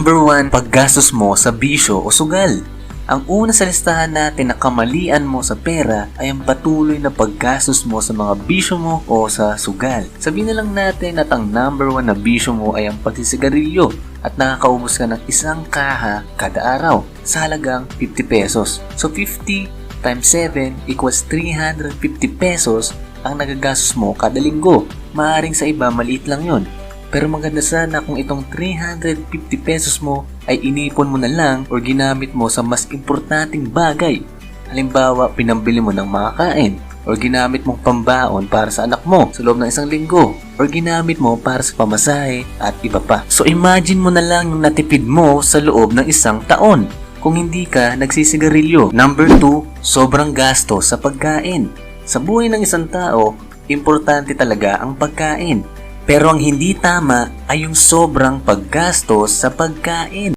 Number 1, paggastos mo sa bisyo o sugal. Ang una sa listahan natin na kamalian mo sa pera ay ang patuloy na paggastos mo sa mga bisyo mo o sa sugal. Sabihin na lang natin at ang number 1 na bisyo mo ay ang pagsisigarilyo at nakakaubos ka ng isang kaha kada araw sa halagang 50 pesos. So 50 times 7 equals 350 pesos ang nagagastos mo kada linggo. Maaring sa iba maliit lang yon. Pero maganda sana kung itong 350 pesos mo ay inipon mo na lang o ginamit mo sa mas importanteng bagay. Halimbawa, pinambili mo ng makakain o ginamit mong pambaon para sa anak mo sa loob ng isang linggo o ginamit mo para sa pamasahe at iba pa. So imagine mo na lang yung natipid mo sa loob ng isang taon kung hindi ka nagsisigarilyo. Number 2, sobrang gasto sa pagkain. Sa buhay ng isang tao, importante talaga ang pagkain. Pero ang hindi tama ay yung sobrang paggastos sa pagkain.